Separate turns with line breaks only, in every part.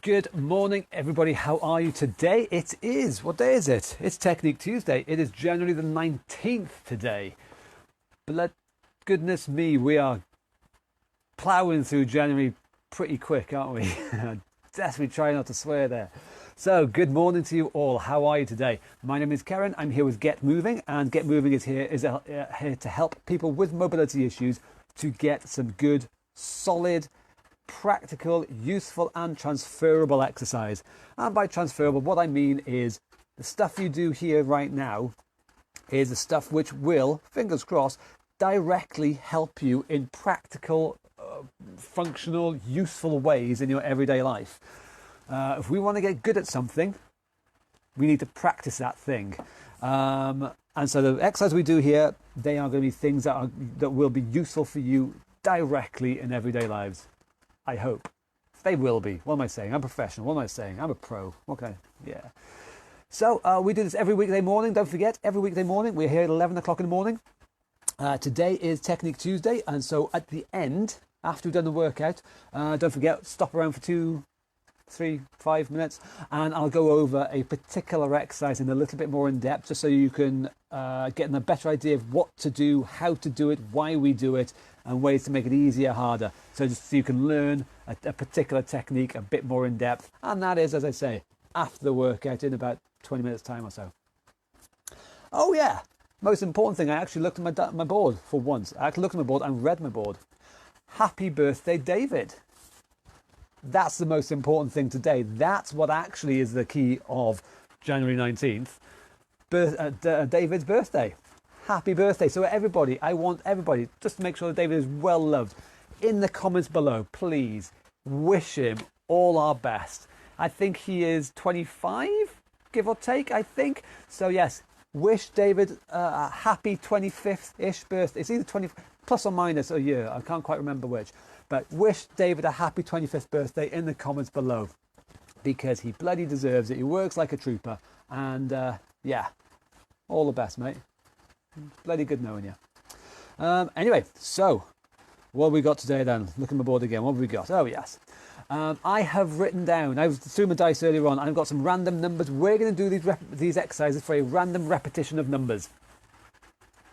Good morning, everybody. How are you today? What day is it? It's Technique Tuesday. It is January the 19th today. But goodness me, we are ploughing through January pretty quick, aren't we? Desperately trying not to swear there. So, good morning to you all. How are you today? My name is Karen. I'm here with Get Moving, and Get Moving is here to help people with mobility issues to get some good, solid, practical, useful and transferable exercise. And by transferable, what I mean is the stuff you do here right now is the stuff which will, fingers crossed, directly help you in practical, functional, useful ways in your everyday life. If we want to get good at something, we need to practice that thing. And so the exercises we do here, they are going to be things that will be useful for you directly in everyday lives. I hope. They will be. What am I saying? I'm professional. What am I saying? I'm a pro. Okay. Yeah. So we do this every weekday morning. Don't forget, every weekday morning. We're here at 11 o'clock in the morning. Today is Technique Tuesday. And so at the end, after we've done the workout, don't forget, stop around for 2, 3, 5 minutes. And I'll go over a particular exercise in a little bit more in depth, just so you can get a better idea of what to do, how to do it, why we do it, and ways to make it easier, harder. So just so you can learn a particular technique a bit more in depth. And that is, as I say, after the workout in about 20 minutes time or so. Oh yeah, most important thing, I actually looked at my board for once. I actually looked at my board and read my board. Happy birthday, David. That's the most important thing today. That's what actually is the key of January 19th, David's birthday. Happy birthday. So everybody, I want everybody just to make sure that David is well loved. In the comments below, please wish him all our best. I think he is 25, give or take, I think. So yes, wish David a happy 25th-ish birthday. It's either 20 plus or minus a year. I can't quite remember which. But wish David a happy 25th birthday in the comments below, because he bloody deserves it. He works like a trooper. And yeah, all the best, mate. Bloody good knowing you. Anyway, so what have we got today then? Look at my board again. What have we got? Oh, yes. I have written down, I was through my dice earlier on, I've got some random numbers. We're going to do these exercises for a random repetition of numbers.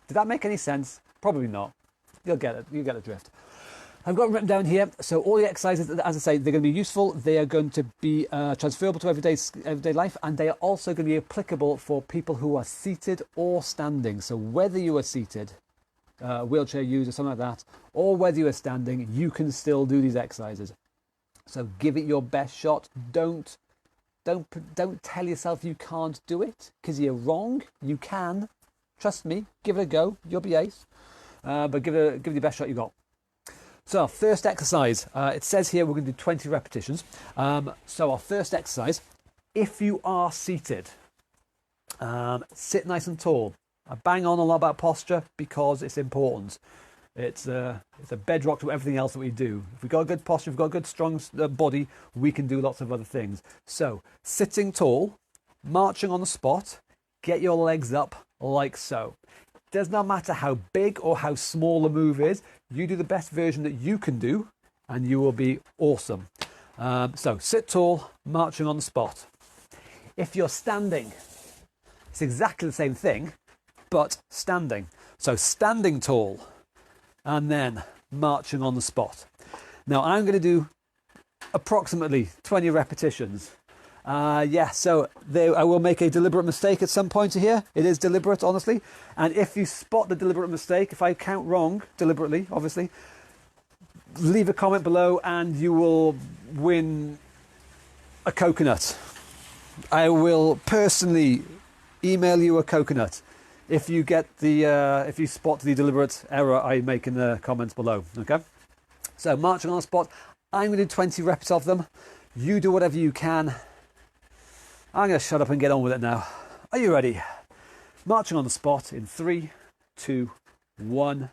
Did that make any sense? Probably not. You'll get it. You get the drift. I've got them written down here. So all the exercises, as I say, they're going to be useful. They are going to be transferable to everyday life, and they are also going to be applicable for people who are seated or standing. So whether you are seated, wheelchair user, something like that, or whether you are standing, you can still do these exercises. So give it your best shot. Don't tell yourself you can't do it, because you're wrong. You can. Trust me. Give it a go. You'll be ace. But give it the best shot you got. So our first exercise, it says here we're going to do 20 repetitions. So our first exercise, if you are seated, sit nice and tall. I bang on a lot about posture because it's important. It's a bedrock to everything else that we do. If we've got a good posture, if we've got a good strong body, we can do lots of other things. So sitting tall, marching on the spot, get your legs up like so. Does not matter how big or how small the move is, you do the best version that you can do and you will be awesome. So sit tall, marching on the spot. If you're standing, it's exactly the same thing, but standing. So standing tall and then marching on the spot. Now I'm going to do approximately 20 repetitions. So I will make a deliberate mistake at some point here. It is deliberate, honestly. And if you spot the deliberate mistake, if I count wrong, deliberately, obviously, leave a comment below and you will win a coconut. I will personally email you a coconut if you if you spot the deliberate error I make in the comments below. Okay? So marching on the spot. I'm going to do 20 reps of them. You do whatever you can. I'm going to shut up and get on with it now. Are you ready? Marching on the spot in 3, 2, 1,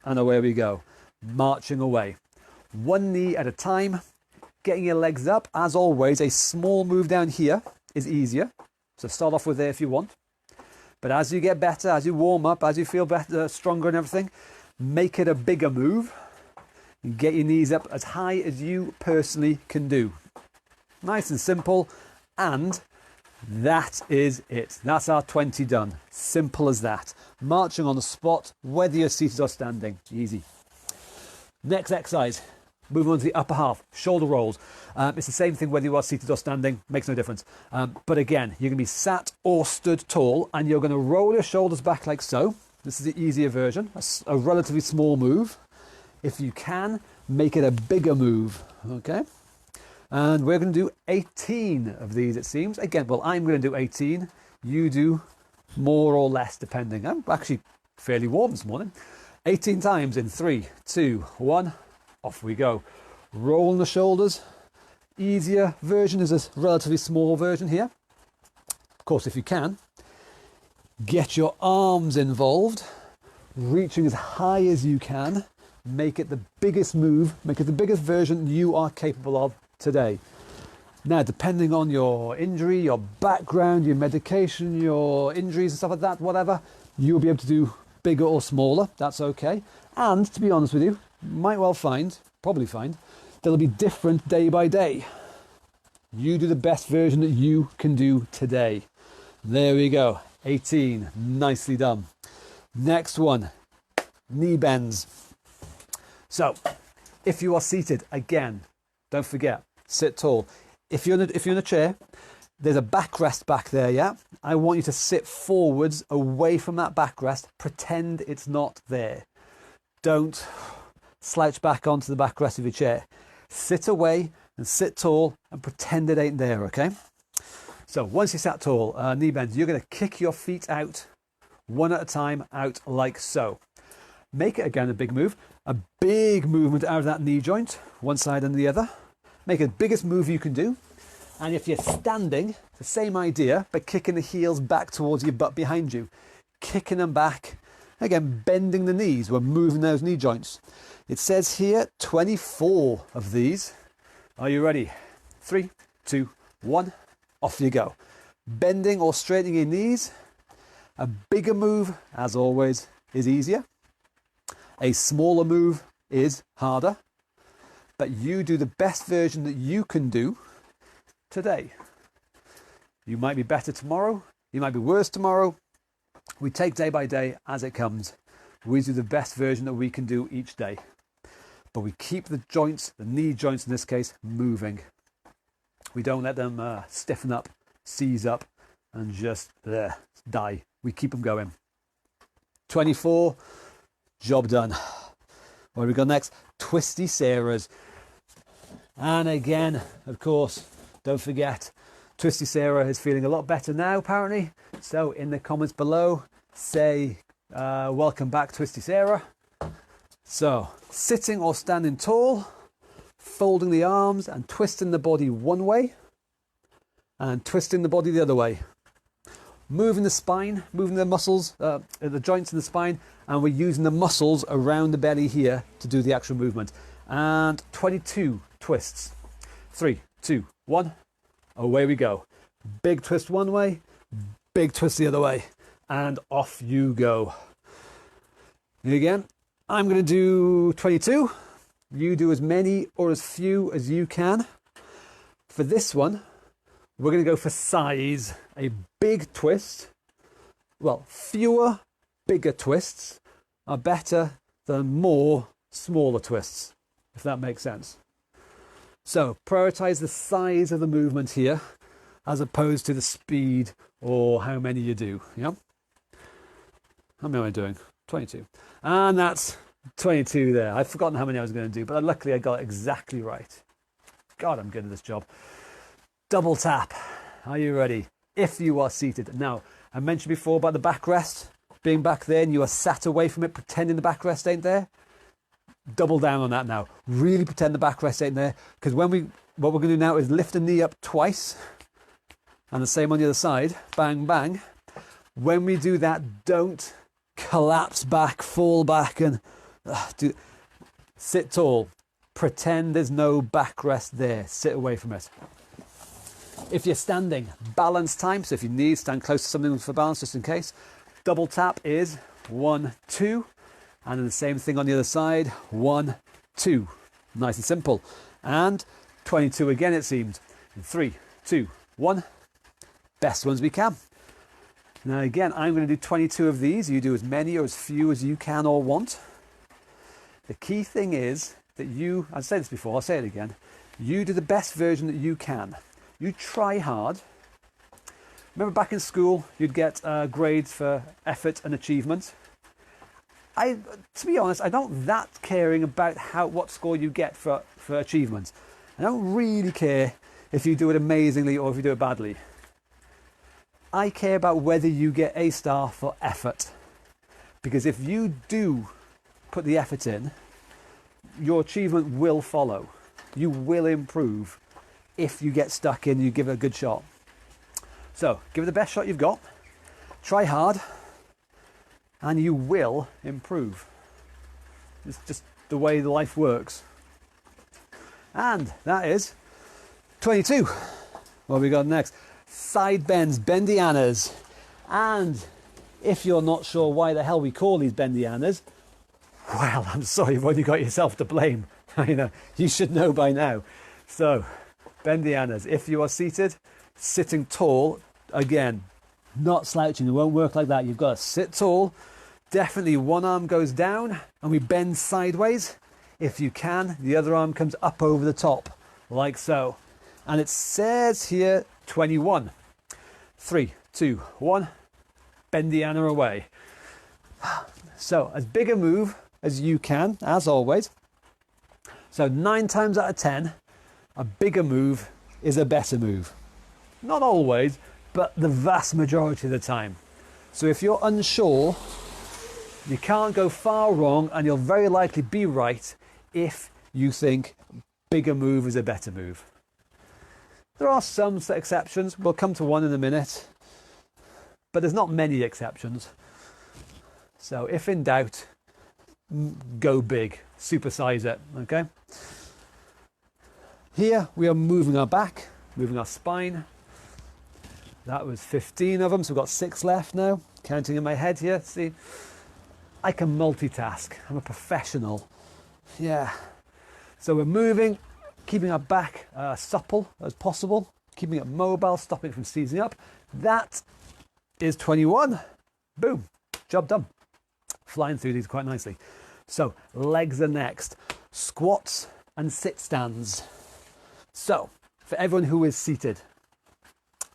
and away we go. Marching away. One knee at a time, getting your legs up. As always, a small move down here is easier. So start off with there if you want. But as you get better, as you warm up, as you feel better, stronger and everything, make it a bigger move. And get your knees up as high as you personally can do. Nice and simple. And that is it. That's our 20 done. Simple as that. Marching on the spot, whether you're seated or standing. Easy. Next exercise. Moving on to the upper half, shoulder rolls. It's the same thing whether you are seated or standing, makes no difference. But again, you're going to be sat or stood tall, and you're going to roll your shoulders back like so. This is the easier version, a relatively small move. If you can, make it a bigger move, okay? And we're going to do 18 of these, it seems. Again, well, I'm going to do 18. You do more or less, depending. I'm actually fairly warm this morning. 18 times in 3, 2, 1. Off we go. Rolling the shoulders. Easier version is a relatively small version here. Of course, if you can, get your arms involved, reaching as high as you can. Make it the biggest move, make it the biggest version you are capable of today. Now, depending on your injury, your background, your medication, your injuries and stuff like that, whatever, you'll be able to do bigger or smaller. That's okay. And to be honest with you, probably find, they'll be different day by day. You do the best version that you can do today. There we go. 18. Nicely done. Next one, knee bends. So, if you are seated, again, don't forget, sit tall. If you're in a chair, there's a backrest back there, yeah? I want you to sit forwards away from that backrest. Pretend it's not there. Don't slouch back onto the backrest of your chair. Sit away and sit tall and pretend it ain't there, okay? So once you sat tall, knee bends, you're going to kick your feet out one at a time, out like so. Make it again a big move. A big movement out of that knee joint, one side and the other. Make it the biggest move you can do. And if you're standing, the same idea, but kicking the heels back towards your butt behind you. Kicking them back. Again, bending the knees. We're moving those knee joints. It says here 24 of these. Are you ready? 3, 2, 1. Off you go. Bending or straightening your knees. A bigger move, as always, is easier. A smaller move is harder. But you do the best version that you can do today. You might be better tomorrow. You might be worse tomorrow. We take day by day as it comes. We do the best version that we can do each day. But we keep the joints, the knee joints in this case, moving. We don't let them stiffen up, seize up, and just die. We keep them going. 24, job done. Where we go next? Twisty Sarahs. And again, of course, don't forget, Twisty Sarah is feeling a lot better now, apparently. So in the comments below, say welcome back, Twisty Sarah. So sitting or standing tall, folding the arms and twisting the body one way and twisting the body the other way. Moving the spine, moving the muscles, the joints in the spine, and we're using the muscles around the belly here to do the actual movement. And 22 twists. 3, 2, 1. Away we go. Big twist one way, big twist the other way, and off you go. And again, I'm going to do 22. You do as many or as few as you can. For this one, we're going to go for size. A big twist. Well, fewer bigger twists are better than more smaller twists, if that makes sense. So prioritize the size of the movement here as opposed to the speed or how many you do. Yeah. How many am I doing? 22. And that's 22 there. I've forgotten how many I was going to do, but luckily I got it exactly right. God, I'm good at this job. Double tap. Are you ready? If you are seated. Now, I mentioned before about the backrest being back there and you are sat away from it pretending the backrest ain't there. Double down on that now. Really pretend the backrest ain't there, because what we're going to do now is lift the knee up twice and the same on the other side. Bang, bang. When we do that, don't collapse back, fall back and sit tall. Pretend there's no backrest there. Sit away from it. If you're standing, balance time. So if you need, stand close to something for balance just in case. Double tap is 1, 2. And then the same thing on the other side. 1, 2. Nice and simple. And 22 again, it seems. In 3, 2, 1. Best ones we can. Now again, I'm going to do 22 of these. You do as many or as few as you can or want. The key thing is that you, I've said this before, I'll say it again, you do the best version that you can. You try hard. Remember back in school, you'd get grades for effort and achievement. To be honest, I don't that caring about what score you get for achievement. I don't really care if you do it amazingly or if you do it badly. I care about whether you get a star for effort. Because if you do put the effort in, your achievement will follow. You will improve if you get stuck in, you give it a good shot. So, give it the best shot you've got. Try hard. And you will improve. It's just the way life works. And that is 22. What have we got next? Side bends, bendianas. And if you're not sure why the hell we call these bendianas, well, I'm sorry, you've only got yourself to blame. You should know by now. So, bendianas. If you are seated, sitting tall, again, not slouching. It won't work like that. You've got to sit tall. Definitely one arm goes down and we bend sideways. If you can, the other arm comes up over the top, like so. And it says here 21. 3, 2, 1. Bendiana away. So, as big a move as you can, as always. So 9 times out of 10, a bigger move is a better move. Not always, but the vast majority of the time. So if you're unsure, you can't go far wrong and you'll very likely be right if you think bigger move is a better move. There are some exceptions. We'll come to one in a minute. But there's not many exceptions. So if in doubt, go big. Supersize it, okay? Here we are moving our back, moving our spine. That was 15 of them, so we've got 6 left now. Counting in my head here, see? I can multitask. I'm a professional. Yeah. So we're moving, keeping our back supple as possible, keeping it mobile, stopping it from seizing up. That is 21. Boom. Job done. Flying through these quite nicely. So, legs are next. Squats and sit stands. So, for everyone who is seated,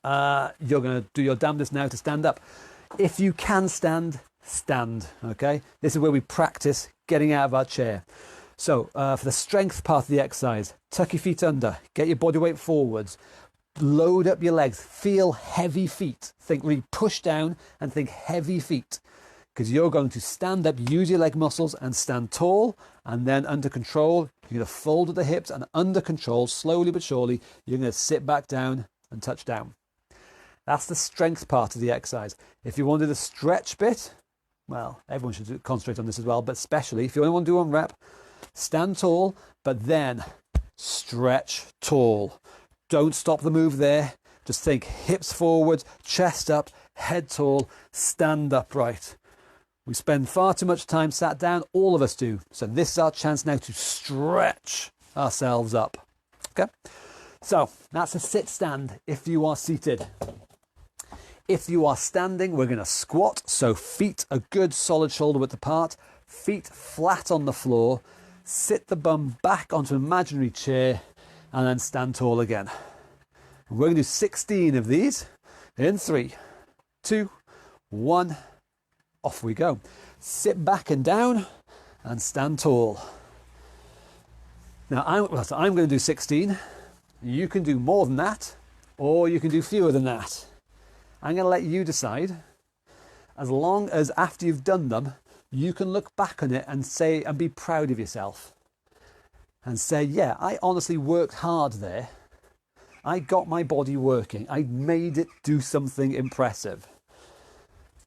you're going to do your damnedest now to stand up. If you can stand, stand, okay? This is where we practice getting out of our chair. So, for the strength part of the exercise, tuck your feet under, get your body weight forwards, load up your legs, feel heavy feet. Think really push down and think heavy feet. Because you're going to stand up, use your leg muscles and stand tall, and then under control, you're going to fold at the hips, and under control, slowly but surely, you're going to sit back down and touch down. That's the strength part of the exercise. If you want to do the stretch bit, well, everyone should concentrate on this as well, but especially if you only want to do 1 rep, stand tall, but then stretch tall. Don't stop the move there. Just think hips forward, chest up, head tall, stand upright. We spend far too much time sat down, all of us do. So this is our chance now to stretch ourselves up. Okay? So that's a sit stand if you are seated. If you are standing, we're going to squat. So feet a good solid shoulder width apart, feet flat on the floor, sit the bum back onto an imaginary chair, and then stand tall again. We're going to do 16 of these in 3, 2, 1. Off we go. Sit back and down and stand tall. Now, I'm going to do 16. You can do more than that, or you can do fewer than that. I'm going to let you decide. As long as after you've done them, you can look back on it and say, and be proud of yourself. And say, yeah, I honestly worked hard there. I got my body working. I made it do something impressive.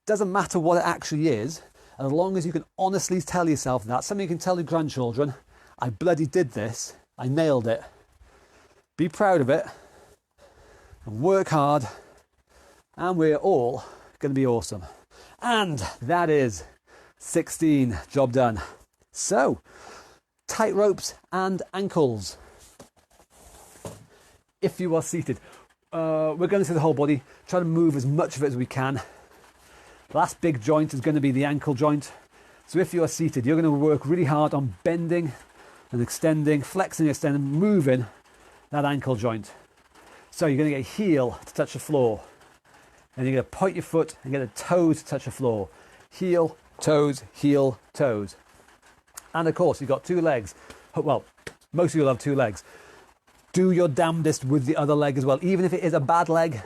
Doesn't matter what it actually is, as long as you can honestly tell yourself that. Something you can tell your grandchildren, I bloody did this, I nailed it. Be proud of it, and work hard, and we're all going to be awesome. And that is 16, job done. So, tight ropes and ankles. If you are seated, we're going to the whole body, try to move as much of it as we can. The last big joint is going to be the ankle joint. So if you are seated, you're going to work really hard on bending and extending, flexing, extending, moving that ankle joint. So you're going to get heel to touch the floor. And you're going to point your foot and get the toes to touch the floor. Heel, toes, heel, toes. And of course, you've got two legs. Well, most of you will have two legs. Do your damnedest with the other leg as well. Even if it is a bad leg,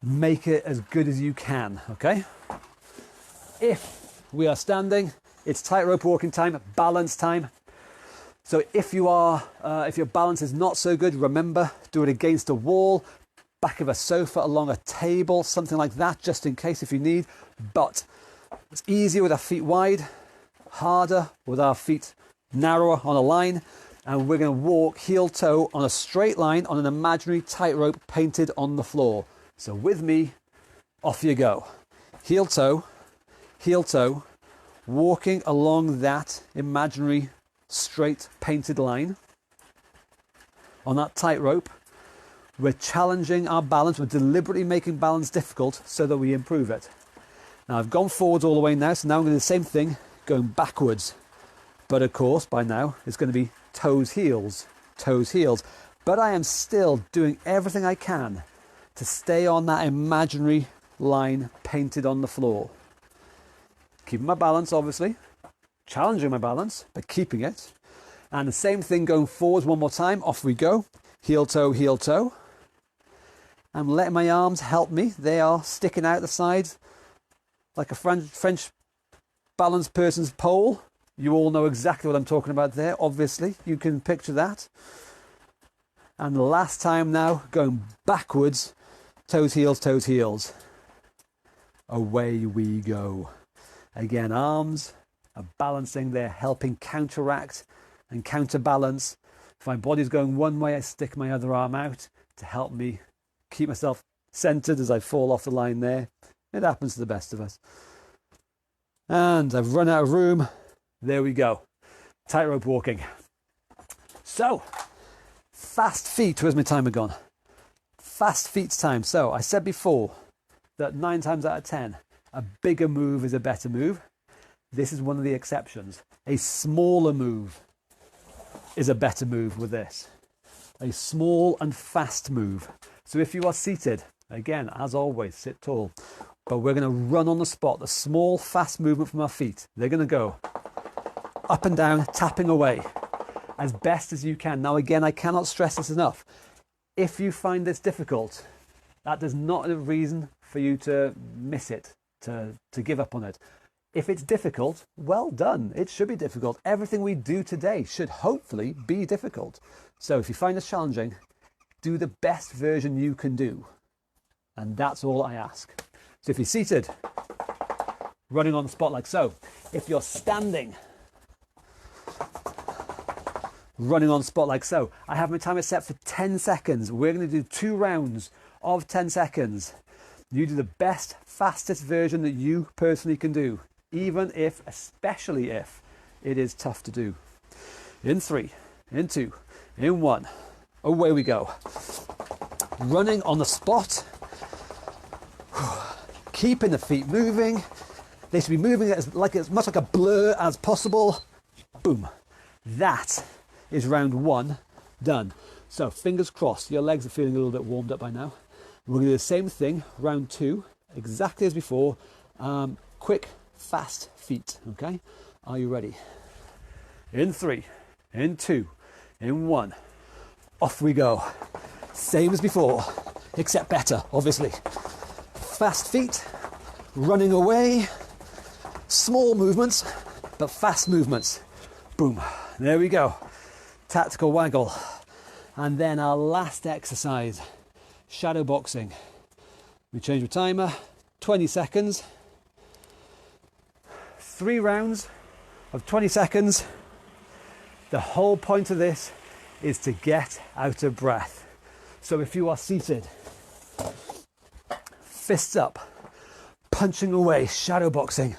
make it as good as you can, okay? If we are standing, it's tightrope walking time, balance time. So if your balance is not so good, remember, do it against a wall, back of a sofa, along a table, something like that, just in case if you need. But it's easier with our feet wide, harder with our feet narrower on a line. And we're going to walk heel toe on a straight line on an imaginary tightrope painted on the floor. So with me, off you go. Heel toe, walking along that imaginary straight painted line on that tightrope. We're challenging our balance. We're deliberately making balance difficult so that we improve it. Now I've gone forwards all the way now, so now I'm going to do the same thing, going backwards. But of course, by now, it's going to be toes, heels, toes, heels. But I am still doing everything I can to stay on that imaginary line painted on the floor. Keeping my balance, obviously. Challenging my balance, but keeping it. And the same thing going forwards one more time. Off we go. Heel toe, heel toe. I'm letting my arms help me. They are sticking out the sides like a French balanced person's pole. You all know exactly what I'm talking about there, obviously. You can picture that. And the last time now, going backwards, toes, heels, toes, heels. Away we go. Again, arms are balancing, they're helping counteract and counterbalance. If my body's going one way, I stick my other arm out to help me keep myself centered as I fall off the line there. It happens to the best of us. And I've run out of room. There we go. Tightrope walking. So, fast feet. Where's my timer gone? Fast feet time. So, I said before that 9 times out of 10, a bigger move is a better move. This is one of the exceptions. A smaller move is a better move with this. A small and fast move. So if you are seated, again, as always, sit tall. But we're going to run on the spot. The small, fast movement from our feet. They're going to go up and down, tapping away as best as you can. Now, again, I cannot stress this enough. If you find this difficult, that is not a reason for you to miss it, to give up on it. If it's difficult, well done. It should be difficult. Everything we do today should hopefully be difficult. So if you find this challenging, do the best version you can do. And that's all I ask. So if you're seated, running on the spot like so. If you're standing, running on the spot like so. I have my timer set for 10 seconds. We're going to do 2 rounds of 10 seconds. You do the best, fastest version that you personally can do. Even if, especially if, it is tough to do. In 3, in 2, in 1. Away we go. Running on the spot. Keeping the feet moving. They should be moving as much like a blur as possible. Boom. That is round 1 done. So fingers crossed, your legs are feeling a little bit warmed up by now. We're going to do the same thing, round 2, exactly as before. Quick, fast feet, okay? Are you ready? In 3, in 2, in 1. Off we go. Same as before, except better, obviously. Fast feet, running away. Small movements, but fast movements. Boom. There we go. Tactical waggle. And then our last exercise, shadow boxing. We change the timer, 20 seconds. 3 rounds of 20 seconds. The whole point of this is to get out of breath. So if you are seated, fists up, punching away, shadow boxing,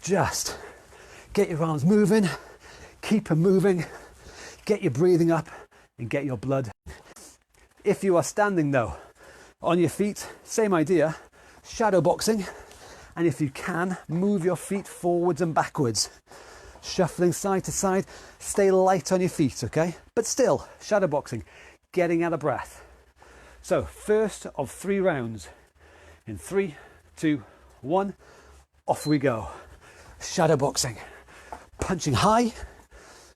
just get your arms moving, keep them moving, get your breathing up and get your blood. If you are standing though, on your feet, same idea, shadow boxing. And if you can, move your feet forwards and backwards, shuffling side to side. Stay light on your feet, okay? But still, shadow boxing, getting out of breath. So first of 3 rounds. In 3, 2, 1, off we go. Shadow boxing, punching high.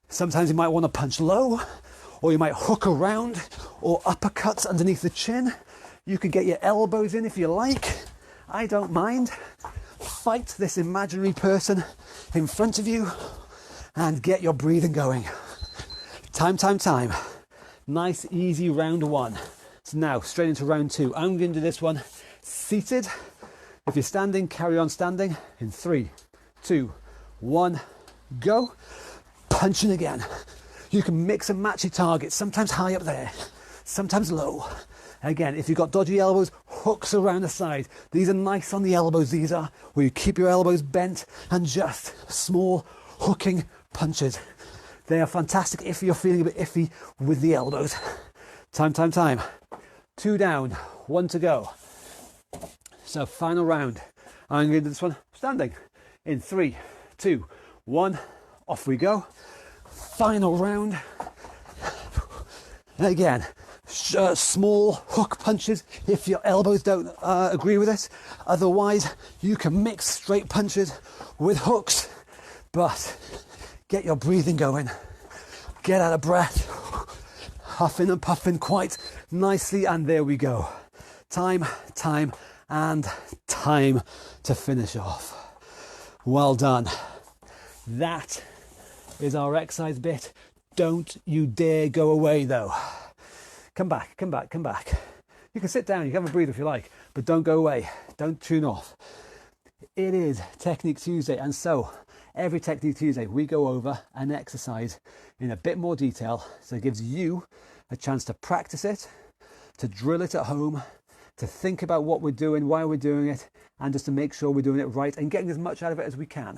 Sometimes you might want to punch low, or you might hook around, or uppercuts underneath the chin. You can get your elbows in if you like. I don't mind. Fight this imaginary person in front of you and get your breathing going. Time. Nice, easy round 1. So now, straight into round 2. I'm going to do this one seated. If you're standing, carry on standing. In 3, 2, 1, go. Punching again. You can mix and match your targets, sometimes high up there, sometimes low. Again, if you've got dodgy elbows, hooks around the side. These are nice on the elbows, these are, where you keep your elbows bent and just small hooking punches. They are fantastic if you're feeling a bit iffy with the elbows. Time. 2 down, 1 to go. So final round. I'm going to do this one standing. In 3, 2, 1, off we go. Final round. Again, small hook punches if your elbows don't agree with it. Otherwise, you can mix straight punches with hooks. But get your breathing going. Get out of breath. Huffing and puffing quite nicely. And there we go. Time, and time to finish off. Well done. That is our exercise bit. Don't you dare go away though. Come back. You can sit down, you can have a breathe if you like, but don't go away. Don't tune off. It is Technique Tuesday, and so every Technique Tuesday we go over an exercise in a bit more detail, so it gives you a chance to practice it, to drill it at home, to think about what we're doing, why we're doing it, and just to make sure we're doing it right and getting as much out of it as we can.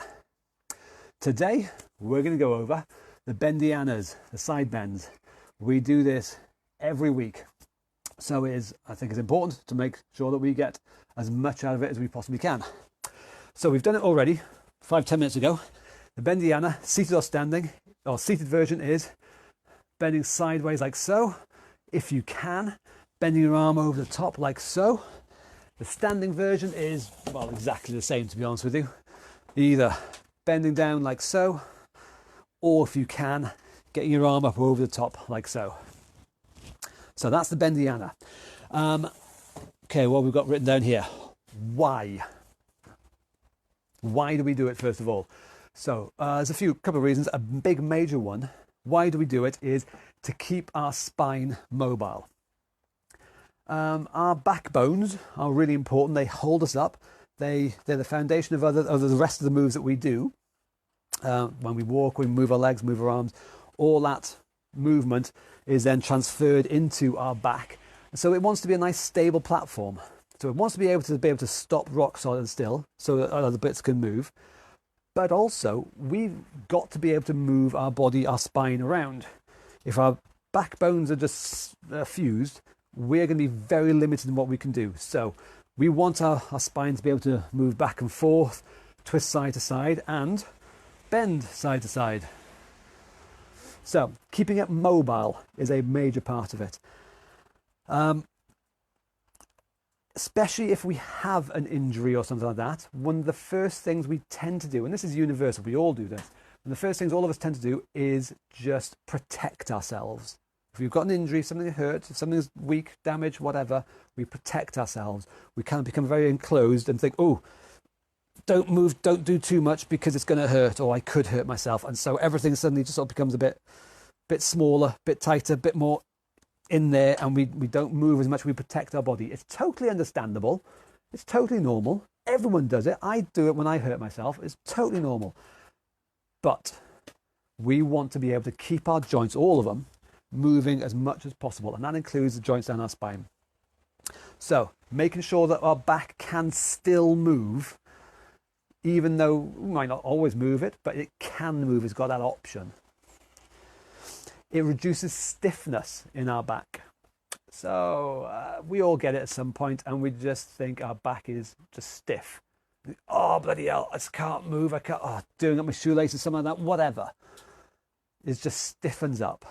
Today, we're going to go over the bendianas, the side bends. We do this every week. So I think it's important to make sure that we get as much out of it as we possibly can. So we've done it already 5-10 minutes ago. The bendiana, seated or standing, or seated version is bending sideways like so. If you can, bending your arm over the top like so. The standing version is, well, exactly the same, to be honest with you. Either bending down like so, or if you can, getting your arm up over the top like so. So that's the bendiana. Okay, well, we've got written down here. Why? Why do we do it, first of all? So there's a couple of reasons. A big major one, why do we do it, is to keep our spine mobile. Our backbones are really important. They hold us up. They're the foundation of the rest of the moves that we do. When we walk, we move our legs, move our arms. All that movement is then transferred into our back. So it wants to be a nice stable platform. So it wants to be able to stop rock solid still, so that other bits can move. But also, we've got to be able to move our body, our spine around. If our backbones are just fused, we're going to be very limited in what we can do. So we want our spine to be able to move back and forth, twist side to side, and bend side to side. So keeping it mobile is a major part of it. Especially if we have an injury or something like that, one of the first things we tend to do, and this is universal, we all do this, and the first things all of us tend to do is just protect ourselves. If you've got an injury, something hurts, if something's weak, damaged, whatever, we protect ourselves. We kind of become very enclosed and think, oh, don't move, don't do too much because it's going to hurt, or I could hurt myself. And so everything suddenly just sort of becomes a bit smaller, bit tighter, bit more in there, and we don't move as much. We protect our body. It's totally understandable. It's totally normal. Everyone does it. I do it when I hurt myself. It's totally normal. But we want to be able to keep our joints, all of them, moving as much as possible, and that includes the joints down our spine. So making sure that our back can still move, even though we might not always move it, but it can move. It's got that option. It reduces stiffness in our back. So we all get it at some point, and we just think our back is just stiff. Oh, bloody hell, I just can't move. I can't, doing up my shoelaces, something like that, whatever. It just stiffens up.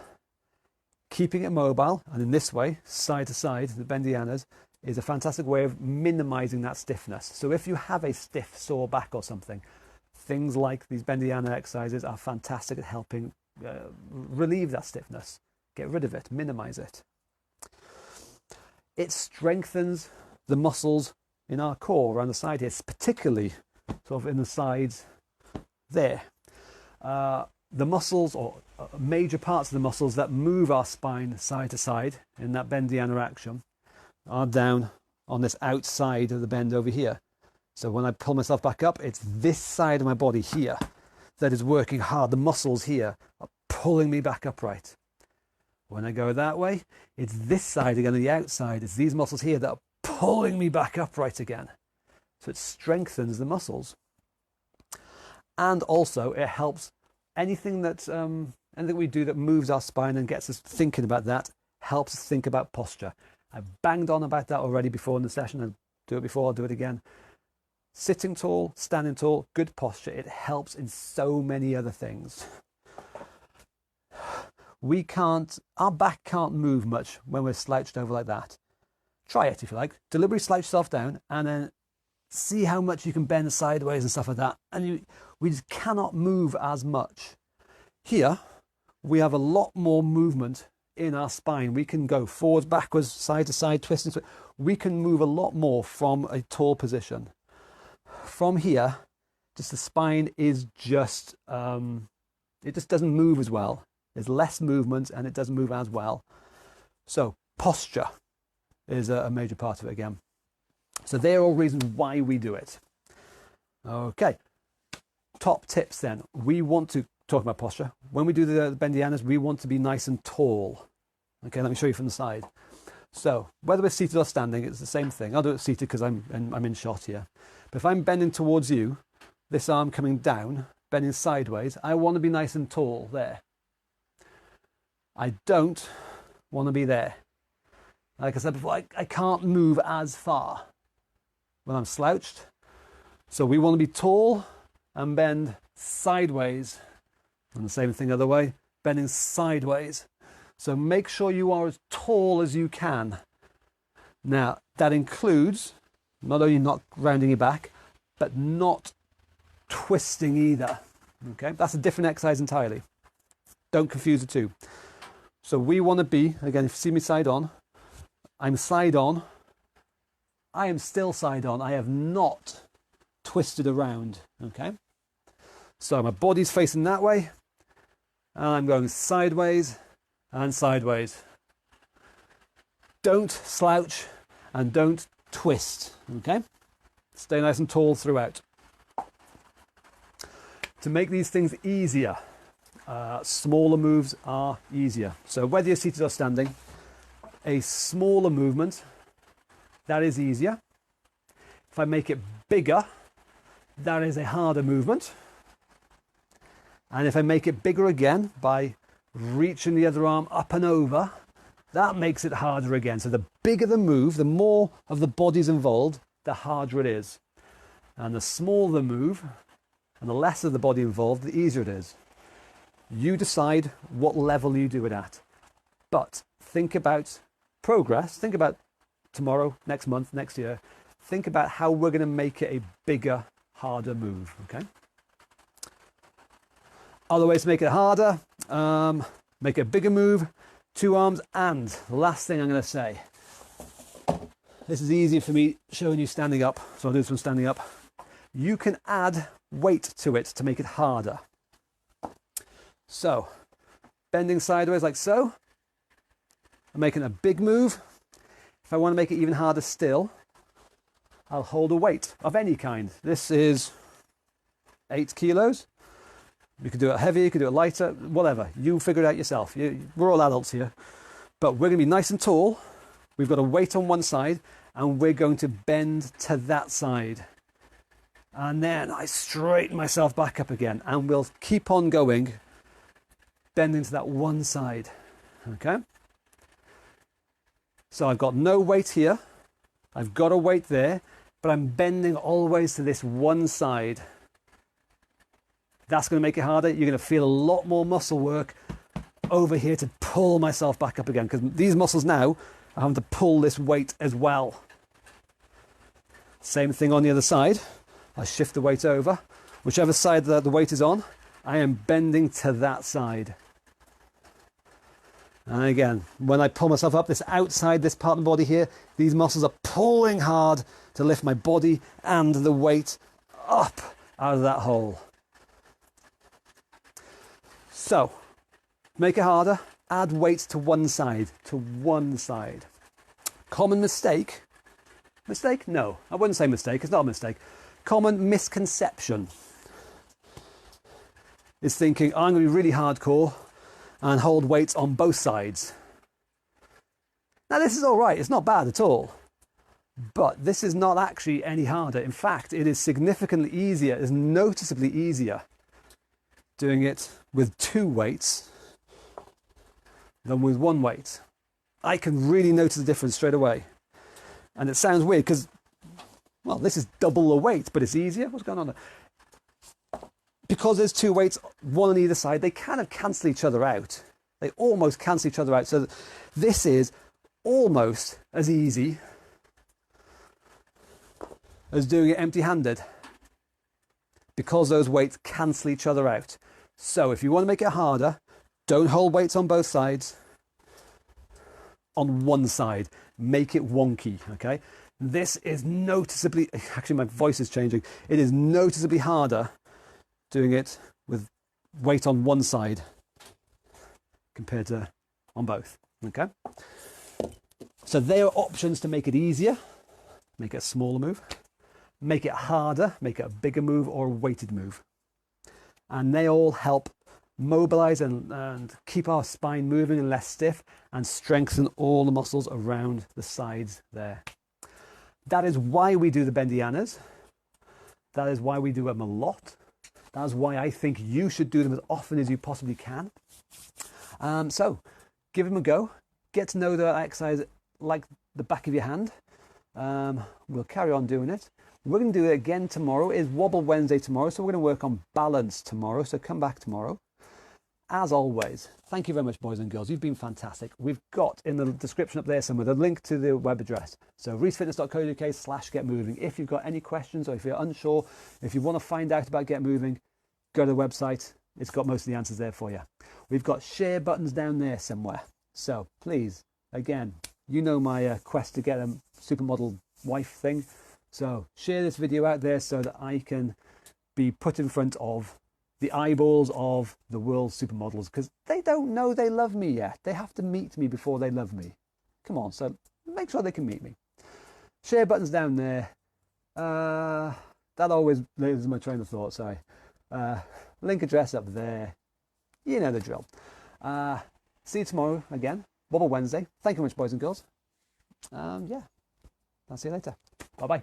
Keeping it mobile, and in this way, side to side, the Bendianas, is a fantastic way of minimizing that stiffness. So if you have a stiff, sore back or something, things like these Bendiana exercises are fantastic at helping relieve that stiffness, get rid of it, minimize it. It strengthens the muscles in our core around the side here, particularly sort of in the sides there. The muscles, or major parts of the muscles that move our spine side to side in that Bendiana action, are down on this outside of the bend over here. So when I pull myself back up, it's this side of my body here that is working hard. The muscles here are pulling me back upright. When I go that way, it's this side again, the outside. It's these muscles here that are pulling me back upright again. So it strengthens the muscles. And also it helps anything we do that moves our spine and gets us thinking about that, helps us think about posture. I've banged on about that already before in the session. I'll do it before, I'll do it again. Sitting tall, standing tall, good posture. It helps in so many other things. Our back can't move much when we're slouched over like that. Try it if you like. Deliberately slouch yourself down and then see how much you can bend sideways and stuff like that. And we just cannot move as much. Here, we have a lot more movement in our spine. We can go forwards, backwards, side to side, twisting. We can move a lot more from a tall position. From here, just the spine is just, it just doesn't move as well. There's less movement and it doesn't move as well. So posture is a major part of it again. So they're all reasons why we do it. Okay, top tips then. We want to talk about posture. When we do the Bendianas, we want to be nice and tall. Okay, let me show you from the side. So whether we're seated or standing, it's the same thing. I'll do it seated because I'm in shot here. But if I'm bending towards you, this arm coming down, bending sideways, I want to be nice and tall there. I don't want to be there. Like I said before, I can't move as far when I'm slouched. So we want to be tall and bend sideways. And the same thing the other way, bending sideways. So make sure you are as tall as you can. Now, that includes not only not rounding your back, but not twisting either. Okay, that's a different exercise entirely. Don't confuse the two. So we want to be, again, if you see me side on, I'm side on. I am still side on. I have not twisted around. Okay, so my body's facing that way, and I'm going sideways and sideways. Don't slouch and don't twist. Okay, stay nice and tall throughout. To make these things easier, smaller moves are easier. So whether you're seated or standing, a smaller movement, that is easier. If I make it bigger, that is a harder movement. And if I make it bigger again by reaching the other arm up and over, that makes it harder again. So the bigger the move, the more of the body's involved, the harder it is. And the smaller the move and the less of the body involved, the easier it is. You decide what level you do it at. But think about progress. Think about tomorrow, next month, next year. Think about how we're going to make it a bigger, harder move. Okay. Other ways to make it harder, make it a bigger move, two arms, and the last thing I'm going to say. This is easier for me showing you standing up, so I'll do this one standing up. You can add weight to it to make it harder. So, bending sideways like so. I'm making a big move. If I want to make it even harder still, I'll hold a weight of any kind. This is 8 kilos. You could do it heavier, you could do it lighter, whatever. You figure it out yourself. We're all adults here. But we're going to be nice and tall. We've got a weight on one side, and we're going to bend to that side. And then I straighten myself back up again, and we'll keep on going, bending to that one side. Okay? So I've got no weight here. I've got a weight there, but I'm bending always to this one side. That's going to make it harder. You're going to feel a lot more muscle work over here to pull myself back up again, because these muscles now are having to pull this weight as well. Same thing on the other side. I shift the weight over. Whichever side the weight is on, I am bending to that side. And again, when I pull myself up, this outside, this part of the body here, these muscles are pulling hard to lift my body and the weight up out of that hole. So, make it harder, add weight to one side, Common mistake? Mistake? No, I wouldn't say mistake, it's not a mistake. Common misconception is thinking, I'm going to be really hardcore and hold weights on both sides. Now this is all right, it's not bad at all, but this is not actually any harder. In fact, it is significantly easier, it's noticeably easier doing it with 2 weights than with 1 weight. I can really notice the difference straight away. And it sounds weird because, well, this is double the weight, but it's easier. What's going on there? Because there's 2 weights, one on either side, they kind of cancel each other out. They almost cancel each other out. So this is almost as easy as doing it empty-handed, because those weights cancel each other out. So if you want to make it harder, don't hold weights on both sides. On one side, make it wonky, okay? This is noticeably, actually my voice is changing. It is noticeably harder doing it with weight on one side compared to on both, okay? So there are options to make it easier, make it a smaller move, make it harder, make it a bigger move or a weighted move. And they all help mobilize and keep our spine moving and less stiff and strengthen all the muscles around the sides there. That is why we do the Bendianas. That is why we do them a lot. That's why I think you should do them as often as you possibly can. So give them a go. Get to know the exercise like the back of your hand. We'll carry on doing it. We're going to do it again tomorrow. It's Wobble Wednesday tomorrow, so we're going to work on balance tomorrow. So come back tomorrow. As always, thank you very much, boys and girls. You've been fantastic. We've got in the description up there somewhere the link to the web address. So reesefitness.co.uk/getmoving. If you've got any questions or if you're unsure, if you want to find out about Get Moving, go to the website. It's got most of the answers there for you. We've got share buttons down there somewhere. So please, again, you know my quest to get a supermodel wife thing. So share this video out there so that I can be put in front of the eyeballs of the world's supermodels, because they don't know they love me yet. They have to meet me before they love me. Come on, so make sure they can meet me. Share buttons down there. That always leaves my train of thought, sorry. Link address up there. You know the drill. See you tomorrow again. Wobble Wednesday. Thank you very much, boys and girls. Yeah, I'll see you later. Bye-bye.